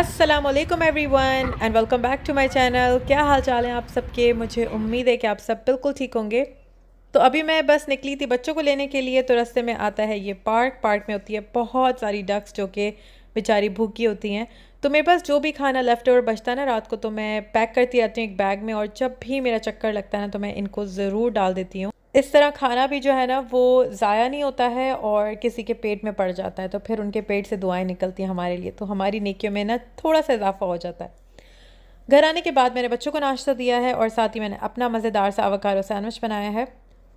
अस्सलामुअलैकुम everyone and welcome back to my channel. क्या हाल चाल है आप सबके। मुझे उम्मीद है कि आप सब बिल्कुल ठीक होंगे। तो अभी मैं बस निकली थी बच्चों को लेने के लिए। तो रास्ते में आता है ये पार्क में होती है बहुत सारी डक्स जो कि बेचारी भूखी होती हैं। तो मेरे पास जो भी खाना लेफ्ट ओवर बचता है ना रात को, तो मैं पैक करती रहती हूँ एक बैग में, और जब भी मेरा चक्कर लगता है ना तो मैं इनको ज़रूर डाल देती हूँ। इस तरह खाना भी जो है ना वो ज़ाया नहीं होता है और किसी के पेट में पड़ जाता है, तो फिर उनके पेट से दुआएं निकलती हैं हमारे लिए, तो हमारी नेकियों में ना थोड़ा सा इजाफा हो जाता है। घर आने के बाद मैंने बच्चों को नाश्ता दिया है और साथ ही मैंने अपना मज़ेदार सा अवाकाडो सैंडविच बनाया है।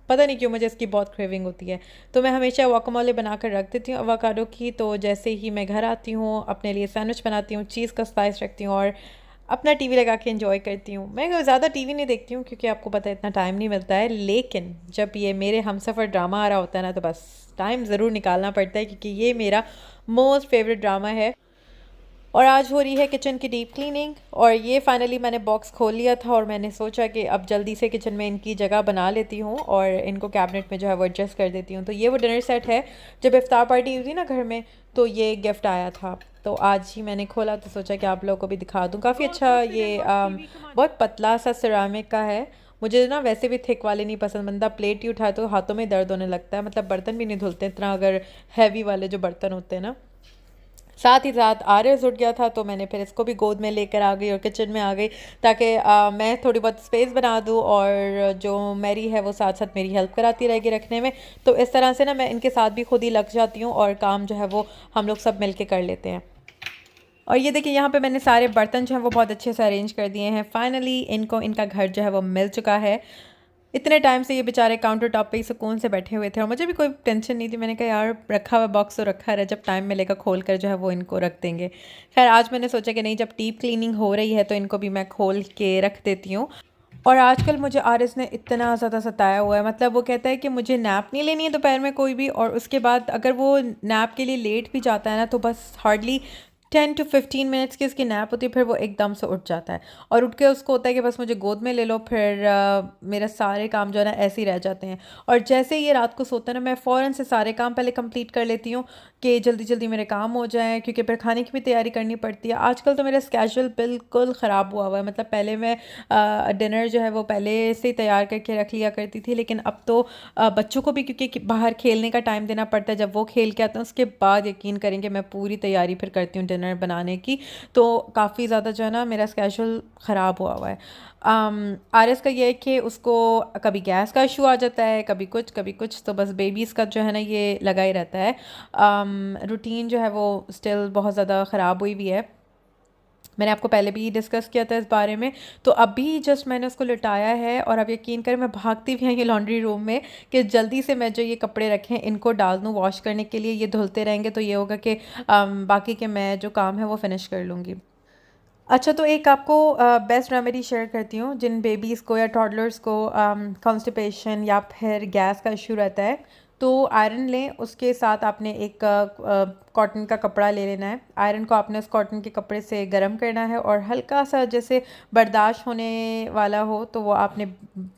पता नहीं क्यों मुझे इसकी बहुत क्रेविंग होती है, तो मैं हमेशा वाकामोले बनाकर रख देती हूँ अवाकाडो की। तो जैसे ही मैं घर आती हूँ अपने लिए सैंडविच बनाती हूँ, चीज़ का स्लाइस रखती हूँ और अपना टीवी लगा के एंजॉय करती हूँ। मैं ज़्यादा टीवी नहीं देखती हूँ क्योंकि आपको पता है इतना टाइम नहीं मिलता है, लेकिन जब ये मेरे हमसफ़र ड्रामा आ रहा होता है ना तो बस टाइम ज़रूर निकालना पड़ता है क्योंकि ये मेरा मोस्ट फेवरेट ड्रामा है। और आज हो रही है किचन की डीप क्लीनिंग, और ये फाइनली मैंने बॉक्स खोल लिया था और मैंने सोचा कि अब जल्दी से किचन में इनकी जगह बना लेती हूँ और इनको कैबिनेट में जो है वो एडजस्ट कर देती हूँ। तो ये वो डिनर सेट है। जब इफ्तार पार्टी हुई थी ना घर में तो ये गिफ्ट आया था, तो आज ही मैंने खोला तो सोचा कि आप लोगों को भी दिखा दूँ। काफ़ी अच्छा ये बहुत पतला सा सिरामिक का है। मुझे ना वैसे भी थिक वाले नहीं पसंद, बंदा प्लेट ही उठाए तो हाथों में दर्द होने लगता है, मतलब बर्तन भी नहीं धुलते इतना अगर हैवी वाले जो बर्तन होते हैं ना। साथ ही साथ आर्यस उठ गया था तो मैंने फिर इसको भी गोद में लेकर आ गई और किचन में आ गई ताकि मैं थोड़ी बहुत स्पेस बना दूँ और जो मैरी है वो साथ साथ मेरी हेल्प कराती रहेगी रखने में। तो इस तरह से ना मैं इनके साथ भी खुद ही लग जाती हूँ और काम जो है वो हम लोग सब मिल के कर लेते हैं। और ये देखिए यहाँ पे मैंने सारे बर्तन जो हैं वो बहुत अच्छे से अरेंज कर दिए हैं। फाइनली इनको इनका घर जो है वो मिल चुका है। इतने टाइम से ये बेचारे काउंटर टॉप पे ही सुकून से बैठे हुए थे और मुझे भी कोई टेंशन नहीं थी। मैंने कहा यार रखा हुआ बॉक्स तो रखा रहे, जब टाइम मिलेगा खोल कर जो है वो इनको रख देंगे। खैर आज मैंने सोचा कि नहीं, जब डीप क्लीनिंग हो रही है तो इनको भी मैं खोल के रख देती हूँ। और आजकल मुझे आरिस ने इतना ज़्यादा सताया हुआ है, मतलब वो कहता है कि मुझे नैप नहीं लेनी है दोपहर में कोई भी, और उसके बाद अगर वो नैप के लिए लेट भी जाता है ना तो बस हार्डली 10 to 15 मिनट्स की इसकी नैप होती है, फिर वो एकदम से उठ जाता है और उठ के उसको होता है कि बस मुझे गोद में ले लो। फिर मेरा सारे काम जो है ना ऐसे ही रह जाते हैं। और जैसे ही ये रात को सोता है ना मैं फ़ौरन से सारे काम पहले कंप्लीट कर लेती हूँ कि जल्दी जल्दी मेरे काम हो जाएं, क्योंकि फिर खाने की भी तैयारी करनी पड़ती है। आजकल तो मेरा स्केजूल बिल्कुल ख़राब हुआ है, मतलब पहले मैं डिनर जो है वो पहले से ही तैयार करके रख लिया करती थी, लेकिन अब तो बच्चों को भी क्योंकि बाहर खेलने का टाइम देना पड़ता है, जब वो खेल के आते हैं उसके बाद यकीन करेंगे मैं पूरी तैयारी फिर करती हूँ डिनर बनाने की। तो काफ़ी ज़्यादा जो है ना मेरा स्केजूल ख़राब हुआ है। आरएस का ये है कि उसको कभी गैस का इशू आ जाता है, कभी कुछ, तो बस बेबीज़ का जो है ना ये लगा ही रहता है। रूटीन जो है वो स्टिल बहुत ज़्यादा ख़राब हुई भी है। मैंने आपको पहले भी डिस्कस किया था इस बारे में। तो अभी जस्ट मैंने उसको लिटाया है और अब यकीन करें मैं भागती भी आई ये लॉन्ड्री रूम में कि जल्दी से मैं जो ये कपड़े रखे हैं इनको डाल दूँ वॉश करने के लिए। ये धुलते रहेंगे तो ये होगा कि बाकी के मैं जो काम है वो फिनिश कर लूँगी। अच्छा, तो एक आपको बेस्ट रेमेडी शेयर करती हूँ जिन बेबीज़ को या टॉडलर्स को कॉन्स्टिपेशन या फिर गैस का इशू रहता है। तो आयरन लें, उसके साथ आपने एक कॉटन का कपड़ा ले लेना है। आयरन को आपने उस कॉटन के कपड़े से गर्म करना है और हल्का सा जैसे बर्दाश्त होने वाला हो तो वो आपने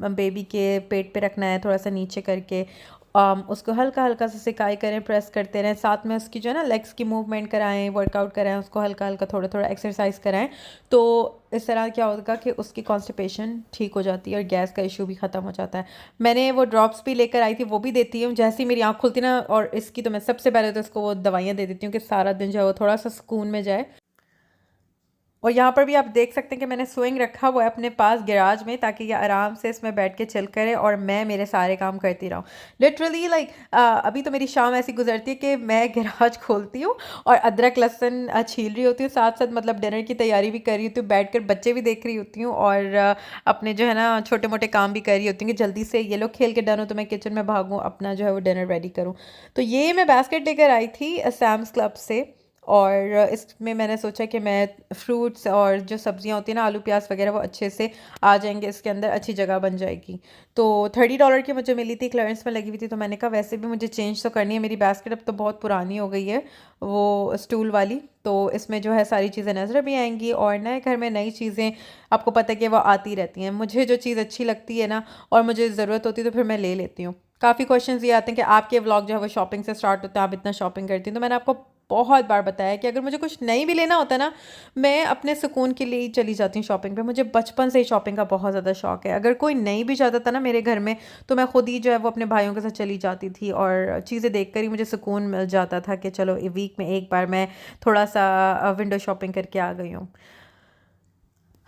बेबी के पेट पे रखना है, थोड़ा सा नीचे करके। उसको हल्का हल्का सा सिकाई करें, प्रेस करते रहें, साथ में उसकी जो है ना लेग्स की मूवमेंट कराएं, वर्कआउट कराएं, उसको हल्का हल्का थोड़ा थोड़ा एक्सरसाइज कराएं। तो इस तरह क्या होगा कि उसकी कॉन्स्टिपेशन ठीक हो जाती है और गैस का इशू भी ख़त्म हो जाता है। मैंने वो ड्रॉप्स भी लेकर आई थी, वो भी देती हूँ जैसे ही मेरी आँख खुलती ना। और इसकी तो मैं सबसे पहले तो इसको वो दवाइयाँ दे देती हूँ कि सारा दिन जो है वो थोड़ा सा सुकून में जाए। और यहाँ पर भी आप देख सकते हैं कि मैंने स्विंग रखा हुआ है अपने पास गैराज में, ताकि ये आराम से इसमें बैठ के चिल करे और मैं मेरे सारे काम करती रहूँ। लिटरली लाइक अभी तो मेरी शाम ऐसी गुजरती है कि मैं गैराज खोलती हूँ और अदरक लहसुन छील रही होती हूँ, साथ साथ मतलब डिनर की तैयारी भी कर रही होती हूँ, बैठ कर बच्चे भी देख रही होती हूँ और अपने जो है ना छोटे मोटे काम भी कर रही होती हूँ कि जल्दी से ये लोग खेल के डन हो तो मैं किचन में भागूँ, अपना जो है वो डिनर रेडी करूँ। तो ये मैं बास्केट लेकर आई थी सैम्स क्लब से, और इसमें मैंने सोचा कि मैं फ्रूट्स और जो सब्जियां होती हैं ना आलू प्याज वगैरह वो अच्छे से आ जाएंगे इसके अंदर, अच्छी जगह बन जाएगी। तो $30 की मुझे मिली थी, क्लियरेंस में लगी हुई थी। तो मैंने कहा वैसे भी मुझे चेंज तो करनी है, मेरी बास्केट अब तो बहुत पुरानी हो गई है वो स्टूल वाली, तो इसमें जो है सारी चीज़ें नज़र भी आएंगी और नए घर में नई चीज़ें आपको पता है कि वो आती रहती हैं। मुझे जो चीज़ अच्छी लगती है ना और मुझे ज़रूरत होती है तो फिर मैं ले लेती हूँ। काफ़ी क्वेश्चंस ये आते हैं कि आपके व्लॉग जो है वो शॉपिंग से स्टार्ट होते हैं, आप इतना शॉपिंग करती हैं, तो मैंने आपको बहुत बार बताया कि अगर मुझे कुछ नहीं भी लेना होता ना, मैं अपने सुकून के लिए ही चली जाती हूँ शॉपिंग पे। मुझे बचपन से ही शॉपिंग का बहुत ज़्यादा शौक है। अगर कोई नहीं भी जाता था ना मेरे घर में, तो मैं खुद ही जो है वो अपने भाइयों के साथ चली जाती थी, और चीज़ें देख कर ही मुझे सुकून मिल जाता था कि चलो वीक में एक बार मैं थोड़ा सा विंडो शॉपिंग करके आ गई हूँ।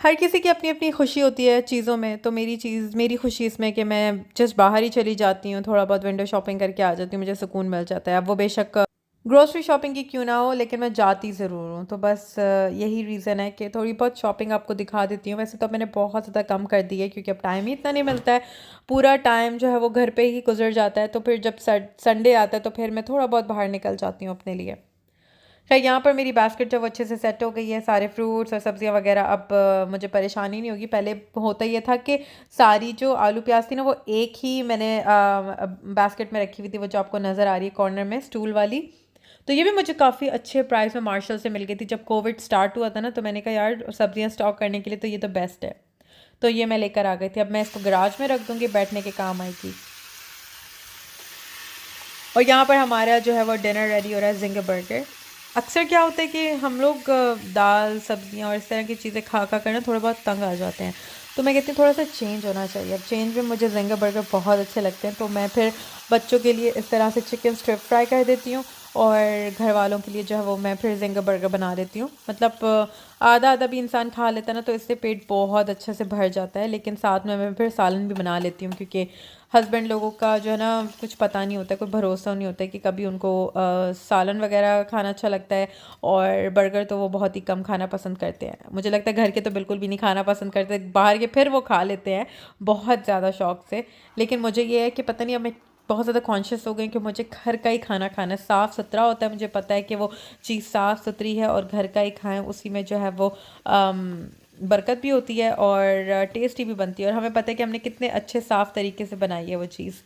हर किसी की अपनी अपनी खुशी होती है चीज़ों में, तो मेरी खुशी इसमें है कि मैं जस्ट बाहर ही चली जाती हूँ, थोड़ा बहुत विंडो शॉपिंग करके आ जाती हूँ, मुझे सुकून मिल जाता है। अब वो बेशक ग्रोसरी शॉपिंग की क्यों ना हो, लेकिन मैं जाती ज़रूर हूँ। तो बस यही रीज़न है कि थोड़ी बहुत शॉपिंग आपको दिखा देती हूँ। वैसे तो मैंने बहुत ज़्यादा कम कर दी है, क्योंकि अब टाइम ही इतना नहीं मिलता है। पूरा टाइम जो है वो घर पे ही गुजर जाता है, तो फिर जब संडे आता है तो फिर मैं थोड़ा बहुत बाहर निकल जाती हूँ अपने लिए। खैर, यहाँ पर मेरी बास्केट जब अच्छे से सेट हो गई है, सारे फ्रूट्स और सब्जियाँ वगैरह, अब मुझे परेशानी नहीं होगी। पहले होता ये था कि सारी जो आलू प्याज थी ना, वो एक ही मैंने बास्केट में रखी हुई थी, वो जो आपको नज़र आ रही है कॉर्नर में स्टूल वाली। तो ये भी मुझे काफ़ी अच्छे प्राइस में मार्शल से मिल गई थी। जब कोविड स्टार्ट हुआ था ना, तो मैंने कहा यार सब्जियाँ स्टॉक करने के लिए तो ये तो बेस्ट है। तो ये मैं लेकर आ गई थी। अब मैं इसको गराज में रख दूँगी, बैठने के काम आएगी। और यहाँ पर हमारा जो है वो डिनर रेडी हो रहा है, जिंगर बर्गर। अक्सर क्या होता है कि हम लोग दाल सब्जियाँ और इस तरह की चीज़ें खा खा कर ना थोड़ा बहुत तंग आ जाते हैं। तो मैं कहती हूँ थोड़ा सा चेंज होना चाहिए। अब चेंज में मुझे जिंगर बर्गर बहुत अच्छे लगते हैं, तो मैं फिर बच्चों के लिए इस तरह से चिकन स्ट्रिप फ्राई कर देती हूँ, और घर वालों के लिए जो है वो मैं फिर जिंगर बर्गर बना देती हूँ। मतलब आधा आधा भी इंसान खा लेता है ना, तो इससे पेट बहुत अच्छे से भर जाता है। लेकिन साथ में मैं फिर सालन भी बना लेती हूँ, क्योंकि हस्बैंड लोगों का जो है ना कुछ पता नहीं होता है, कोई भरोसा नहीं होता है कि कभी उनको सालन वगैरह खाना अच्छा लगता है, और बर्गर तो वो बहुत ही कम खाना पसंद करते हैं। मुझे लगता है घर के तो बिल्कुल भी नहीं खाना पसंद करते, बाहर के फिर वो खा लेते हैं बहुत ज़्यादा शौक से। लेकिन मुझे ये है कि पता नहीं, अब मैं बहुत ज़्यादा कॉन्शियस हो गई कि मुझे घर का ही खाना खाना है। साफ़ सुथरा होता है, मुझे पता है कि वो चीज़ साफ़ सुथरी है, और घर का ही खाएं, उसी में जो है वो बरकत भी होती है और टेस्टी भी बनती है, और हमें पता है कि हमने कितने अच्छे साफ़ तरीके से बनाई है वो चीज़।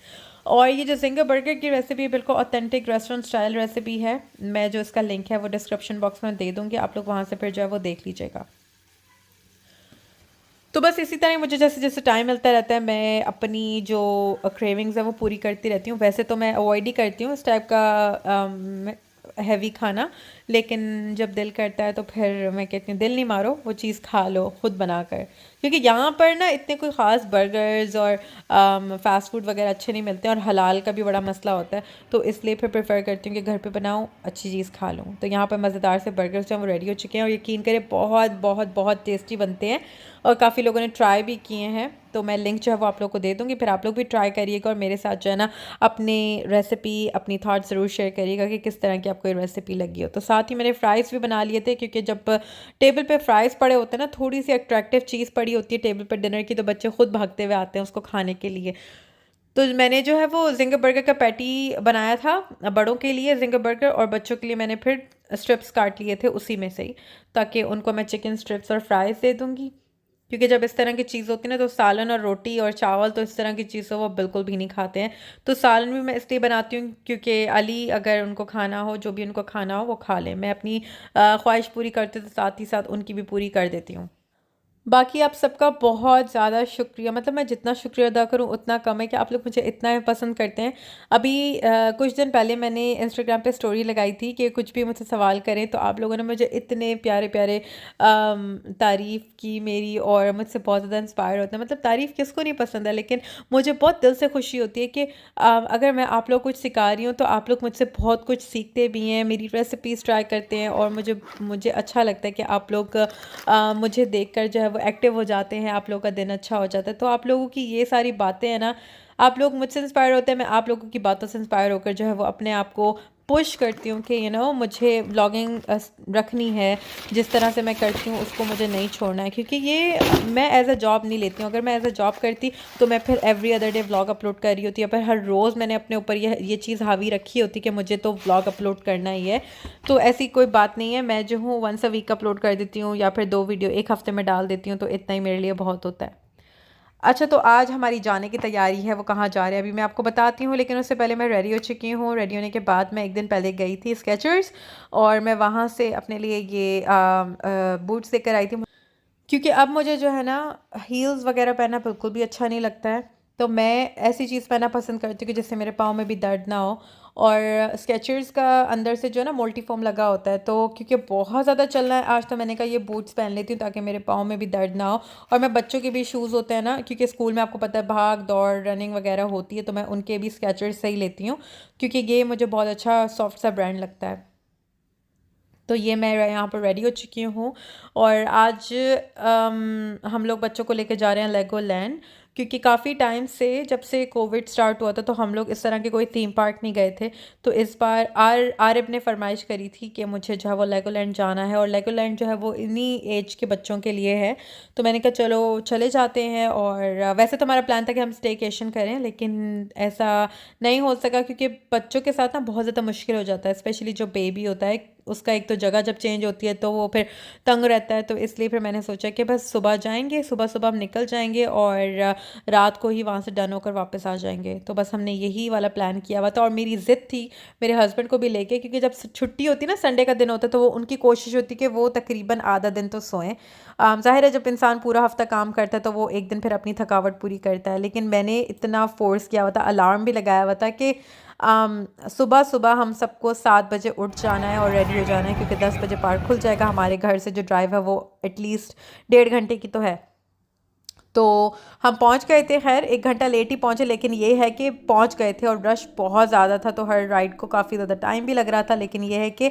और ये जो जिंगर बर्गर की रेसिपी बिल्कुल ऑथेंटिक रेस्टोरेंट स्टाइल रेसिपी है। मैं जो इसका लिंक है वो डिस्क्रिप्शन बॉक्स में दे दूँगी, आप लोग वहाँ से फिर जो है वो देख लीजिएगा। तो बस इसी तरह मुझे जैसे जैसे टाइम मिलता रहता है, मैं अपनी जो क्रेविंग्स है वो पूरी करती रहती हूँ। वैसे तो मैं अवॉइड ही करती हूँ इस टाइप का हैवी खाना, लेकिन जब दिल करता है तो फिर मैं कहती हूँ दिल नहीं मारो, वो चीज़ खा लो खुद बनाकर। क्योंकि यहाँ पर ना इतने कोई ख़ास बर्गर्स और फ़ास्ट फूड वगैरह अच्छे नहीं मिलते हैं, और हलाल का भी बड़ा मसला होता है। तो इसलिए फिर प्रेफर करती हूँ कि घर पे बनाऊँ, अच्छी चीज़ खा लूँ। तो यहाँ पर मज़ेदार से बर्गर्स जो हैं वो रेडी हो चुके हैं, और यकीन करें बहुत बहुत बहुत टेस्टी बनते हैं, और काफ़ी लोगों ने ट्राई भी किए हैं। तो मैं लिंक जो है वो आप लोग को दे दूँगी, फिर आप लोग भी ट्राई करिएगा, और मेरे साथ जो है ना अपनी रेसिपी, अपनी थॉट ज़रूर शेयर करिएगा कि किस तरह की आपको ये रेसिपी लगी हो। तो साथ ही मैंने फ़्राइज़ भी बना लिए थे, क्योंकि जब टेबल पे फ़्राइज़ पड़े होते हैं ना, थोड़ी सी अट्रैक्टिव चीज़ पड़ी होती है टेबल पर डिनर की, तो बच्चे खुद भागते हुए आते हैं उसको खाने के लिए। तो मैंने जो है वो जिंगर बर्गर का पैटी बनाया था बड़ों के लिए जिंगर बर्गर, और बच्चों के लिए मैंने फिर स्ट्रिप्स काट लिए थे उसी में से ही, ताकि उनको मैं चिकन स्ट्रिप्स और फ्राइज़ दे दूँगी। क्योंकि जब इस तरह की चीज़ होती है ना, तो सालन और रोटी और चावल तो इस तरह की चीज़ों वो बिल्कुल भी नहीं खाते हैं। तो सालन भी मैं इसलिए बनाती हूँ क्योंकि अली अगर उनको खाना हो, जो भी उनको खाना हो वो खा लें। मैं अपनी ख्वाहिश पूरी करती हूँ, तो साथ ही साथ उनकी भी पूरी कर देती हूँ। बाकी आप सबका बहुत ज़्यादा शुक्रिया, मतलब मैं जितना शुक्रिया अदा करूँ उतना कम है कि आप लोग मुझे इतना पसंद करते हैं। अभी कुछ दिन पहले मैंने इंस्टाग्राम पे स्टोरी लगाई थी कि कुछ भी मुझसे सवाल करें, तो आप लोगों ने मुझे इतने प्यारे प्यारे तारीफ़ की मेरी, और मुझसे बहुत ज़्यादा इंस्पायर होते हैं। मतलब तारीफ़ किसको नहीं पसंद है, लेकिन मुझे बहुत दिल से खुशी होती है कि अगर मैं आप लोग कुछ सिखा रही हूँ, तो आप लोग मुझसे बहुत कुछ सीखते भी हैं, मेरी रेसिपीज़ ट्राई करते हैं, और मुझे मुझे अच्छा लगता है कि आप लोग मुझे देखकर जो है वो एक्टिव हो जाते हैं, आप लोगों का दिन अच्छा हो जाता है। तो आप लोगों की ये सारी बातें हैं ना, आप लोग मुझसे इंस्पायर होते हैं, मैं आप लोगों की बातों से इंस्पायर होकर जो है वो अपने आप को पुश करती हूँ कि मुझे ब्लॉगिंग रखनी है। जिस तरह से मैं करती हूँ उसको मुझे नहीं छोड़ना है, क्योंकि ये मैं एज अ जॉब नहीं लेती हूँ। अगर मैं एज अ जॉब करती तो मैं फिर every other day vlog upload कर रही होती, या फिर हर रोज़ मैंने अपने ऊपर ये चीज़ हावी रखी होती कि मुझे तो व्लॉग अपलोड करना ही है। तो ऐसी कोई बात नहीं है, मैं जो हूँ वंस अ वीक अपलोड कर देती हूँ, या फिर 2 वीडियो एक हफ़्ते में डाल देती हूँ, तो इतना ही मेरे लिए बहुत होता है। अच्छा, तो आज हमारी जाने की तैयारी है, वो कहाँ जा रहे हैं अभी मैं आपको बताती हूँ, लेकिन उससे पहले मैं रेडी हो चुकी हूँ। रेडी होने के बाद मैं एक दिन पहले गई थी स्केचर्स, और मैं वहाँ से अपने लिए ये बूट्स लेकर आई थी, क्योंकि अब मुझे जो है ना हील्स वगैरह पहनना बिल्कुल भी अच्छा नहीं लगता है। तो मैं ऐसी चीज़ पहनना पसंद करती हूँ कि जिससे मेरे पाँव में भी दर्द ना हो, और स्केचर्स का अंदर से जो है ना मल्टी फोम लगा होता है, तो क्योंकि बहुत ज़्यादा चल रहा है आज, तो मैंने कहा ये बूट्स पहन लेती हूँ ताकि मेरे पाँव में भी दर्द ना हो। और मैं बच्चों के भी शूज़ होते हैं ना, क्योंकि स्कूल में आपको पता है भाग दौड़ रनिंग वगैरह होती है, तो मैं उनके भी स्केचर्स से ही लेती हूँ, क्योंकि ये मुझे बहुत अच्छा सॉफ्ट सा ब्रांड लगता है। तो ये मैं यहाँ पर रेडी हो चुकी हूँ और आज हम लोग बच्चों को लेकर जा रहे हैं लेगो लैंड, क्योंकि काफ़ी टाइम से जब से कोविड स्टार्ट हुआ था तो हम लोग इस तरह के कोई थीम पार्क नहीं गए थे। तो इस बार आरिब ने फरमाइश करी थी कि मुझे जो है वो लेगो लैंड जाना है, और लेगो लैंड जो है वो इन्हीं एज के बच्चों के लिए है। तो मैंने कहा चलो चले जाते हैं। और वैसे तो हमारा प्लान था कि हम स्टेकेशन करें, लेकिन ऐसा नहीं हो सका क्योंकि बच्चों के साथ ना बहुत ज़्यादा मुश्किल हो जाता है, स्पेशली जो बेबी होता है उसका एक तो जगह जब चेंज होती है तो वो फिर तंग रहता है। तो इसलिए फिर मैंने सोचा कि बस सुबह जाएंगे, सुबह सुबह हम निकल जाएंगे और रात को ही वहाँ से डन होकर वापस आ जाएंगे। तो बस हमने यही वाला प्लान किया हुआ था। और मेरी ज़िद थी मेरे हस्बैंड को भी लेके, क्योंकि जब छुट्टी होती ना, संडे का दिन होता है, तो वो उनकी कोशिश होती कि वो तकरीबन आधा दिन तो सोएं। ज़ाहिर है जब इंसान पूरा हफ्ता काम करता है तो वो एक दिन फिर अपनी थकावट पूरी करता है, लेकिन मैंने इतना फोर्स किया हुआ था, अलार्म भी लगाया हुआ था कि सुबह सुबह हम सबको 7 बजे उठ जाना है और रेडी हो जाना है, क्योंकि 10 बजे पार्क खुल जाएगा। हमारे घर से जो ड्राइव है वो एटलीस्ट 1.5 घंटे की तो है। तो हम पहुंच गए थे, खैर 1 घंटा लेट ही पहुंचे, लेकिन ये है कि पहुंच गए थे। और रश बहुत ज़्यादा था तो हर राइड को काफ़ी ज़्यादा टाइम भी लग रहा था, लेकिन ये है कि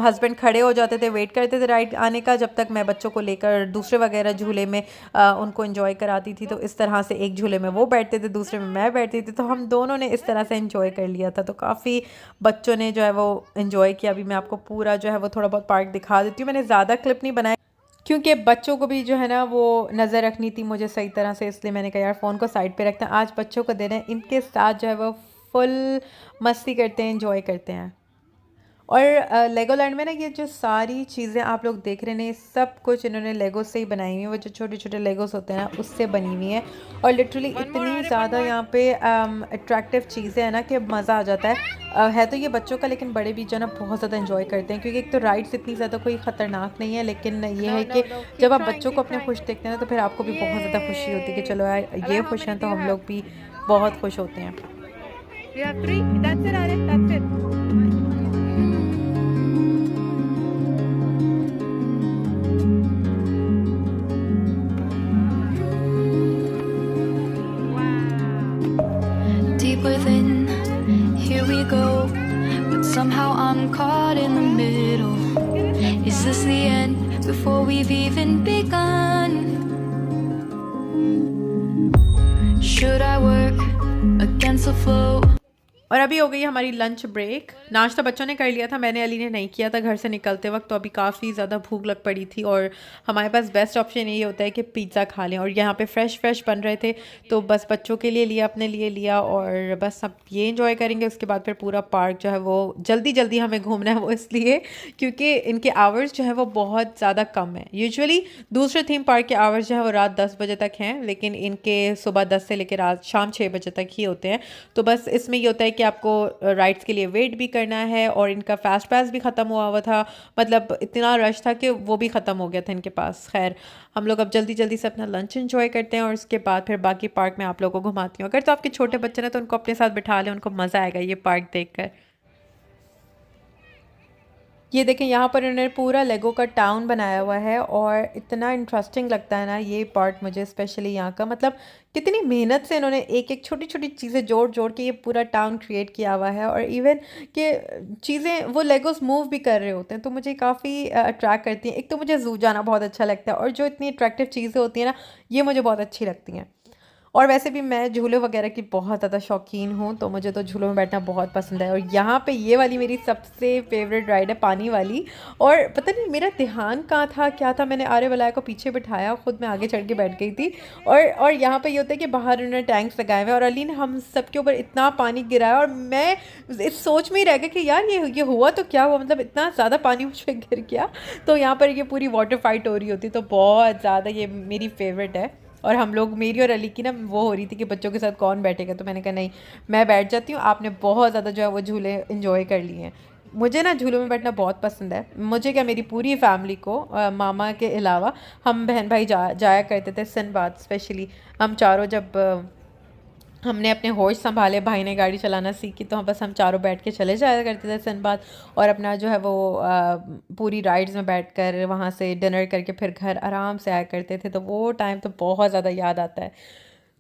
हस्बैंड खड़े हो जाते थे, वेट करते थे राइड आने का, जब तक मैं बच्चों को लेकर दूसरे वगैरह झूले में उनको इन्जॉय कराती थी। तो इस तरह से एक झूले में वो बैठते थे, दूसरे में मैं बैठती थी, तो हम दोनों ने इस तरह से इन्जॉय कर लिया था। तो काफ़ी बच्चों ने जो है वो इन्जॉय किया। अभी मैं आपको पूरा जो है वो थोड़ा बहुत पार्क दिखा देती हूँ। मैंने ज़्यादा क्लिप नहीं बनाया क्योंकि बच्चों को भी जो है ना वो नज़र रखनी थी मुझे सही तरह से, इसलिए मैंने कहा यार फ़ोन को साइड पे रखते हैं, आज बच्चों को दे रहे हैं, इनके साथ जो है वो फुल मस्ती करते हैं, इंजॉय करते हैं। और लेगोलैंड में ना ये जो सारी चीज़ें आप लोग देख रहे हैं, सब कुछ इन्होंने लेगो से ही बनाई हुई है। वो जो छोटे छोटे लेगोस होते हैं ना उससे बनी हुई है, और लिटरली इतनी ज़्यादा यहाँ पे अट्रैक्टिव चीज़ें हैं ना कि मज़ा आ जाता है। है तो ये बच्चों का, लेकिन बड़े भी जो है ना बहुत ज़्यादा इंजॉय करते हैं, क्योंकि एक तो राइड्स इतनी ज़्यादा कोई ख़तरनाक नहीं है, लेकिन ये है कि जब आप बच्चों को अपने खुश देखते हैं ना तो फिर आपको भी बहुत ज़्यादा खुशी होती है कि चलो यार ये खुश हैं तो हम लोग भी बहुत खुश होते हैं। Deep within, here we go, but somehow I'm caught in the middle. Is this the end before we've even begun? Should I work against the flow? और अभी हो गई हमारी लंच ब्रेक। नाश्ता बच्चों ने कर लिया था, मैंने अली ने नहीं किया था घर से निकलते वक्त, तो अभी काफ़ी ज़्यादा भूख लग पड़ी थी और हमारे पास बेस्ट ऑप्शन यही होता है कि पिज़्ज़ा खा लें। और यहाँ पे फ्रेश फ्रेश बन रहे थे, तो बस बच्चों के लिए लिया, अपने लिए लिया, और बस अब ये इंजॉय करेंगे। उसके बाद फिर पूरा पार्क जो है वो जल्दी जल्दी हमें घूमना है, वो इसलिए क्योंकि इनके आवर्स जो है वो बहुत ज़्यादा कम है। यूजुअली दूसरे थीम पार्क के आवर्स जो है वो रात 10 बजे तक हैं, लेकिन इनके सुबह 10 से लेकर रात शाम 6 बजे तक ही होते हैं। तो बस इसमें ये होता है कि आपको राइड्स के लिए वेट भी करना है, और इनका फास्ट पास भी ख़त्म हुआ था, मतलब इतना रश था कि वो भी ख़त्म हो गया था इनके पास। खैर हम लोग अब जल्दी जल्दी से अपना लंच एंजॉय करते हैं, और उसके बाद फिर बाकी पार्क में आप लोगों को घुमाती हूँ। अगर तो आपके छोटे बच्चे ना तो उनको अपने साथ बिठा लें, उनको मज़ा आएगा ये पार्क देख कर। ये देखें यहाँ पर उन्होंने पूरा लेगो का टाउन बनाया हुआ है, और इतना इंटरेस्टिंग लगता है ना ये पार्ट मुझे, स्पेशली यहाँ का, मतलब कितनी मेहनत से इन्होंने एक एक छोटी छोटी चीज़ें जोड़ जोड़ के ये पूरा टाउन क्रिएट किया हुआ है। और इवन कि चीज़ें वो लेगोस मूव भी कर रहे होते हैं, तो मुझे काफ़ी अट्रैक्ट करती हैं। एक तो मुझे ज़ू जाना बहुत अच्छा लगता है, और जो इतनी अट्रैक्टिव चीज़ें होती हैं ना ये मुझे बहुत अच्छी लगती हैं। और वैसे भी मैं झूले वगैरह की बहुत ज़्यादा शौकीन हूँ, तो मुझे तो झूलों में बैठना बहुत पसंद है। और यहाँ पे ये वाली मेरी सबसे फेवरेट राइड है, पानी वाली। और पता नहीं मेरा ध्यान कहाँ था क्या था, मैंने आर्य वलाया को पीछे बिठाया, खुद मैं आगे चढ़ के बैठ गई थी। और यहाँ पे ये होता है कि बाहर उन्होंने टैंक्स लगाए हुए हैं, और अली ने हम सब के ऊपर इतना पानी गिराया, और मैं इस सोच में ही रह गया कि यार ये हुआ तो क्या हुआ, मतलब इतना ज़्यादा पानी मुझ पर गिर गया। तो यहाँ पर ये पूरी वाटर फाइट हो रही होती, तो बहुत ज़्यादा ये मेरी फेवरेट है। और हम लोग, मेरी और अली की ना वो हो रही थी कि बच्चों के साथ कौन बैठेगा, तो मैंने कहा नहीं मैं बैठ जाती हूँ, आपने बहुत ज़्यादा जो है वो झूले इंजॉय कर लिए हैं। मुझे ना झूलों में बैठना बहुत पसंद है, मुझे क्या मेरी पूरी फैमिली को, मामा के अलावा हम बहन भाई जाया करते थे सिंबाद। स्पेशली हम चारों जब हमने अपने होश संभाले, भाई ने गाड़ी चलाना सीखी तो बस हम चारों बैठ के चले जाया करते थे सिंबाद, और अपना जो है वो पूरी राइड्स में बैठकर वहाँ से डिनर करके फिर घर आराम से आया करते थे। तो वो टाइम तो बहुत ज़्यादा याद आता है।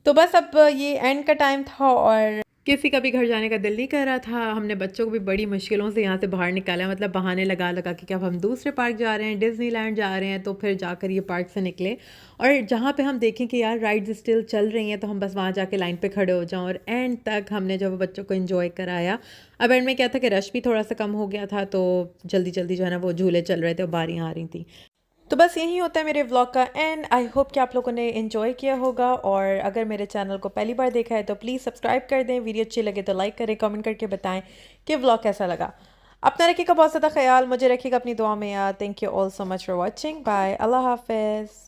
तो बस अब ये एंड का टाइम था और किसी का भी घर जाने का दिल नहीं कर रहा था। हमने बच्चों को भी बड़ी मुश्किलों से यहाँ से बाहर निकाला, मतलब बहाने लगा लगा कि अब हम दूसरे पार्क जा रहे हैं, डिज्नीलैंड जा रहे हैं, तो फिर जाकर ये पार्क से निकले। और जहाँ पे हम देखें कि यार राइड्स स्टिल चल रही हैं तो हम बस वहाँ जाके लाइन पे खड़े हो जाओं। और एंड तक हमने जब बच्चों को एंजॉय कराया। अब एंड में क्या था कि रश भी थोड़ा सा कम हो गया था, तो जल्दी जल्दी जो है ना वो झूले चल रहे थे और बारियाँ आ रही थी। तो बस यही होता है मेरे व्लॉग का एंड। आई होप कि आप लोगों ने इन्जॉय किया होगा, और अगर मेरे चैनल को पहली बार देखा है तो प्लीज़ सब्सक्राइब कर दें, वीडियो अच्छी लगे तो लाइक करें, कमेंट करके बताएं कि व्लॉग कैसा लगा। अपना रखिएगा बहुत ज़्यादा ख्याल, मुझे रखिएगा अपनी दुआ में याद। Thank you all so much for watching, bye, अल्लाह हाफिज़।